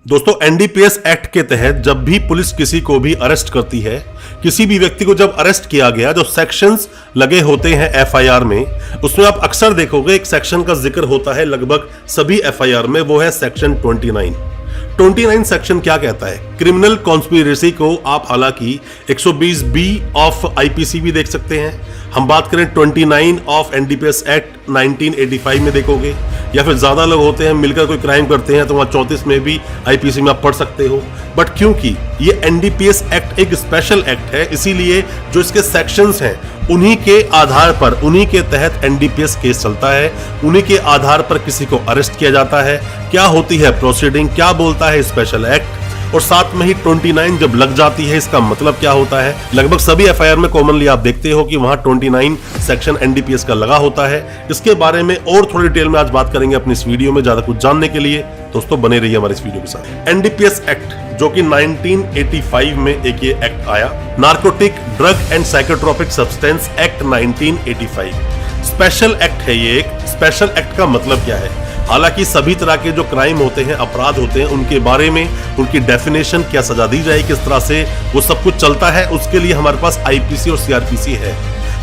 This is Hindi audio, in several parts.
दोस्तों एनडीपीएस एक्ट के तहत जब भी पुलिस किसी को भी अरेस्ट करती है, किसी भी व्यक्ति को जब अरेस्ट किया गया, जो सेक्शंस लगे होते हैं एफआईआर में, उसमें आप अक्सर देखोगे एक सेक्शन का जिक्र होता है लगभग सभी एफआईआर में, वो है सेक्शन 29 सेक्शन क्या कहता है? क्रिमिनल कॉन्स्पिरेसी को आप हालांकि 120 बी ऑफ आईपीसी भी देख सकते हैं। हम बात करें 29 ऑफ एनडीपीएस एक्ट 1985 में देखोगे, या फिर ज्यादा लोग होते हैं मिलकर कोई क्राइम करते हैं तो वहां 34 में भी आईपीसी में आप पढ़ सकते हो। बट क्योंकि ये एनडीपीएस एक्ट एक स्पेशल एक्ट है, इसीलिए जो इसके सेक्शंस हैं उन्हीं के आधार पर, उन्हीं के तहत एनडीपीएस केस चलता है, उन्हीं के आधार पर किसी को अरेस्ट किया जाता है। क्या होती है प्रोसीडिंग, क्या बोलता है स्पेशल एक्ट, और साथ में ही 29 जब लग जाती है इसका मतलब क्या होता है? लगभग सभी एफआईआर में कॉमनली आप देखते हो कि वहां 29 सेक्शन एनडीपीएस का लगा होता है। इसके बारे में और थोड़ी डिटेल में आज बात करेंगे अपनी इस वीडियो में। ज्यादा कुछ जानने के लिए दोस्तों बने रहिए हमारे इस वीडियो के साथ। एनडीपीएस एक्ट जो कि 1985 में एक ये एक्ट आया, narcotic drug and psychotropic substance act 1985 special act है। ये एक स्पेशल एक्ट का मतलब क्या है? हालांकि सभी तरह के जो क्राइम होते हैं, अपराध होते हैं, उनके बारे में, उनकी डेफिनेशन, क्या सजा दी जाए, किस तरह से वो सब कुछ चलता है, उसके लिए हमारे पास आईपीसी और सीआरपीसी है।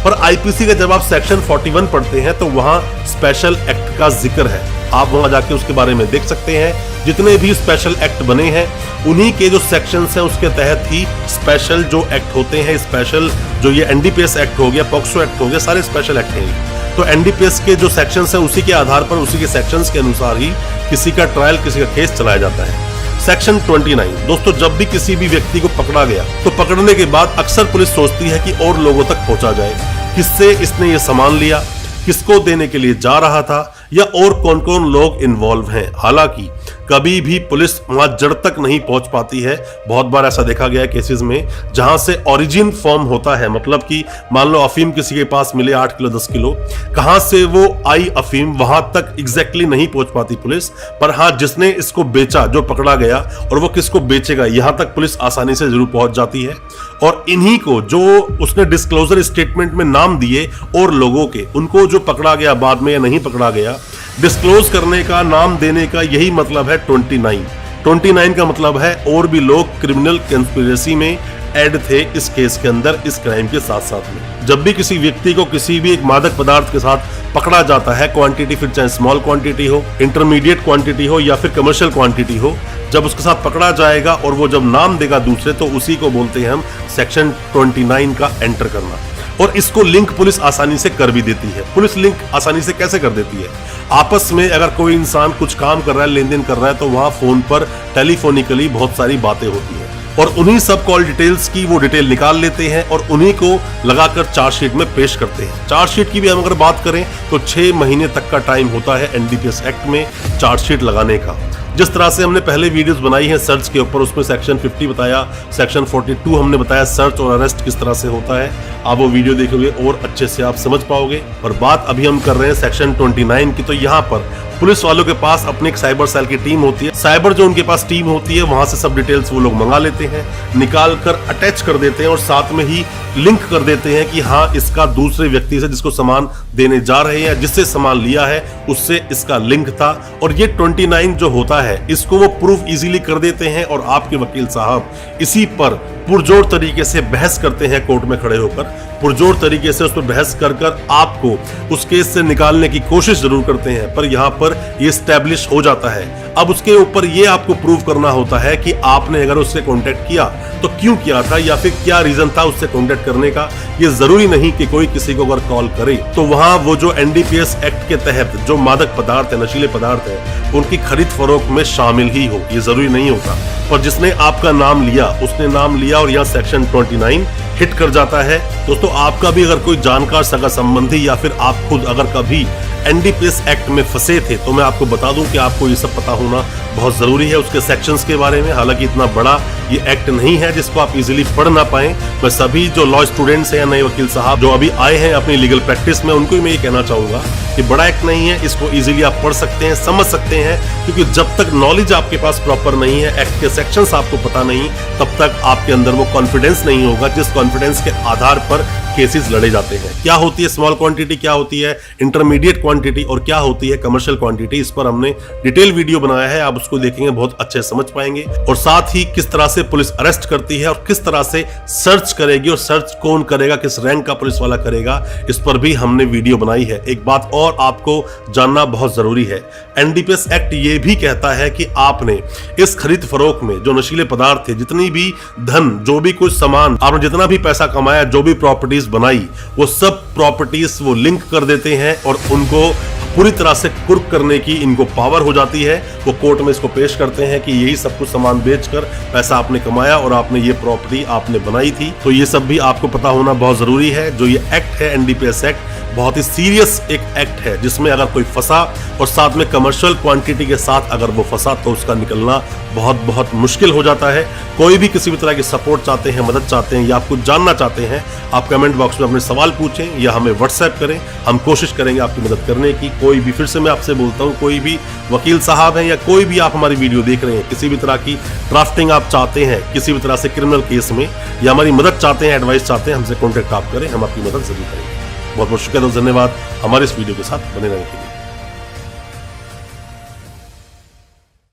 पर आईपीसी का जब आप सेक्शन 41 पढ़ते हैं तो वहां स्पेशल एक्ट का जिक्र है। आप वहां जाके उसके बारे में देख सकते हैं। जितने भी स्पेशल एक्ट बने हैं उन्हीं के जो सेक्शंस हैं उसके तहत ही स्पेशल जो एक्ट होते हैं, स्पेशल जो ये एनडीपीएस एक्ट हो गया, पॉक्सो एक्ट हो गया, सारे स्पेशल एक्ट हैं। तो एनडीपीएस के जो सेक्शंस हैं उसी के आधार पर, उसी के सेक्शंस के अनुसार ही किसी का ट्रायल, किसी का केस चलाया जाता है। सेक्शन 29 दोस्तों, जब भी किसी भी व्यक्ति को पकड़ा गया तो पकड़ने के बाद अक्सर पुलिस सोचती है कि और लोगों तक पहुंचा जाए, किससे इसने ये सामान लिया, किसको देने के लिए जा रहा था, या और कौन कौन लोग इन्वॉल्व हैं। हालांकि कभी भी पुलिस वहां जड़ तक नहीं पहुंच पाती है। बहुत बार ऐसा देखा गया है केसेस में जहां से ओरिजिन फॉर्म होता है, मतलब कि मान लो अफीम किसी के पास मिले 8 किलो 10 किलो, कहां से वो आई अफीम वहां तक एग्जैक्टली नहीं पहुंच पाती पुलिस। पर हाँ, जिसने इसको बेचा, जो पकड़ा गया, और वो किसको बेचेगा, यहां तक पुलिस आसानी से जरूर पहुंच जाती है। और इन्हीं को जो उसने डिस्क्लोजर स्टेटमेंट में नाम दिए और लोगों के, उनको जो पकड़ा गया बाद में या नहीं पकड़ा गया, डिस्क्लोज करने का, नाम देने का यही मतलब है 29 का मतलब है और भी लोग क्रिमिनल कंस्पिरेसी में ऐड थे इस केस के अंदर, इस क्राइम के साथ साथ में। जब भी किसी व्यक्ति को किसी भी एक मादक पदार्थ के साथ पकड़ा जाता है, क्वांटिटी फिर चाहे स्मॉल क्वांटिटी हो, इंटरमीडिएट क्वांटिटी हो या फिर कमर्शियल क्वांटिटी हो, जब उसके साथ पकड़ा जाएगा और वो जब नाम देगा दूसरे, तो उसी को बोलते हैं हम सेक्शन 29 का एंटर करना। और इसको लिंक पुलिस आसानी से कर भी देती है। पुलिस लिंक आसानी से कैसे कर देती है? आपस में अगर कोई इंसान कुछ काम कर रहा है, लेन देन कर रहा है, तो वहां फोन पर टेलीफोनिकली बहुत सारी बातें होती हैं और उन्हीं सब कॉल डिटेल्स की वो डिटेल निकाल लेते हैं और उन्हीं को लगाकर चार्जशीट में पेश करते हैं। चार्जशीट की भी हम अगर बात करें तो 6 महीने तक का टाइम होता है एनडीपीएस एक्ट में चार्जशीट लगाने का। जिस तरह से हमने पहले वीडियोस बनाई हैं सर्च के ऊपर, उसमें सेक्शन 50 बताया, सेक्शन 42 हमने बताया सर्च और अरेस्ट किस तरह से होता है। आप वो वीडियो देखोगे और अच्छे से आप समझ पाओगे। और बात अभी हम कर रहे हैं सेक्शन 29 की, तो यहाँ पर पुलिस वालों के पास अपनी एक साइबर सेल की टीम होती है। साइबर जो उनके पास टीम होती है, वहां से सब डिटेल्स वो लोग मंगा लेते हैं, निकाल कर अटैच कर देते हैं और साथ में ही लिंक कर देते हैं कि हाँ, इसका दूसरे व्यक्ति से जिसको सामान देने जा रहे हैं, जिससे सामान लिया है, उससे इसका लिंक था। और ये 29 जो होता है, इसको वो प्रूफ इजीली कर देते हैं और आपके वकील साहब इसी पर पुरजोर तरीके से बहस करते हैं कोर्ट में खड़े होकर, पुरजोर तरीके से उस पर बहस कर कर आपको उस केस से निकालने की कोशिश जरूर करते हैं। पर यहाँ पर ये स्टैब्लिश हो जाता है। अब उसके ऊपर ये आपको प्रूव करना होता है कि आपने अगर उससे कांटेक्ट किया तो क्यों किया था, या फिर क्या रीजन था उससे कांटेक्ट करने का। ये जरूरी नहीं कि कोई किसी को अगर कॉल करे तो वहां वो जो एनडीपीएस एक्ट के तहत जो मादक पदार्थ है, नशीले पदार्थ है, उनकी खरीद फरोख्त में शामिल ही हो, ये जरूरी नहीं होता। पर जिसने आपका नाम लिया, उसने नाम लिया और यहाँ सेक्शन 29 हिट कर जाता है। दोस्तों, आपका भी अगर कोई जानकार, सगा संबंधी या फिर आप खुद अगर कभी एनडीपीएस एक्ट में फंसे थे, तो मैं आपको बता दूं कि आपको ये सब पता होना बहुत जरूरी है उसके सेक्शंस के बारे में। हालांकि इतना बड़ा ये एक्ट नहीं है जिसको आप इजीली पढ़ ना पाए। मैं सभी जो लॉ स्टूडेंट्स हैं या नए वकील साहब जो अभी आए हैं अपनी लीगल प्रैक्टिस में, उनको मैं ये कहना चाहूंगा कि बड़ा एक्ट नहीं है, इसको इजीली आप पढ़ सकते हैं, समझ सकते हैं। क्योंकि जब तक नॉलेज आपके पास प्रॉपर नहीं है, एक्ट के सेक्शंस आपको पता नहीं, तब तक आपके अंदर वो कॉन्फिडेंस नहीं होगा जिस कॉन्फिडेंस के आधार पर केसेस लड़े जाते हैं। क्या होती है स्मॉल क्वांटिटी, क्या होती है इंटरमीडिएट क्वांटिटी और क्या होती है कमर्शियल क्वांटिटी, इस पर हमने डिटेल वीडियो बनाया है। आप उसको देखेंगे बहुत अच्छे समझ पाएंगे। और साथ ही किस तरह से पुलिस अरेस्ट करती है और किस तरह से सर्च करेगी और सर्च कौन करेगा, किस रैंक का पुलिस वाला करेगा, इस पर भी हमने वीडियो बनाई है। एक बात और आपको जानना बहुत जरूरी है, एनडीपीएस एक्ट ये भी कहता है कि आपने इस खरीद फरोख्त में जो नशीले पदार्थ थे, जितनी भी धन, जो भी कुछ सामान, आपने जितना भी पैसा कमाया, जो भी प्रॉपर्टीज बनाई, वो सब प्रॉपर्टीज वो लिंक कर देते हैं और उनको पूरी तरह से कुर्क करने की इनको पावर हो जाती है। वो कोर्ट में इसको पेश करते हैं कि यही सब कुछ सामान बेचकर पैसा आपने कमाया और आपने ये प्रॉपर्टी आपने बनाई थी। तो ये सब भी आपको पता होना बहुत जरूरी है। जो ये एक्ट है एनडीपीएस एक्ट, बहुत ही सीरियस एक एक्ट है, जिसमें अगर कोई फंसा और साथ में कमर्शियल क्वांटिटी के साथ अगर वो फंसा तो उसका निकलना बहुत बहुत मुश्किल हो जाता है। कोई भी किसी भी तरह की सपोर्ट चाहते हैं, मदद चाहते हैं या आप कुछ जानना चाहते हैं, आप कमेंट बॉक्स में अपने सवाल पूछें या हमें व्हाट्सएप करें, हम कोशिश करेंगे आपकी मदद करने की। कोई भी, फिर से मैं आपसे बोलता हूं, कोई भी वकील साहब हैं या कोई भी आप हमारी वीडियो देख रहे हैं, किसी भी तरह की ड्राफ्टिंग आप चाहते हैं किसी भी तरह से क्रिमिनल केस में, या हमारी मदद चाहते हैं, एडवाइस चाहते हैं, हमसे कॉन्टेक्ट आप करें, हम आपकी मदद जरूर करेंगे। बहुत बहुत शुक्रिया, धन्यवाद हमारे इस वीडियो के साथ बने रहने के लिए।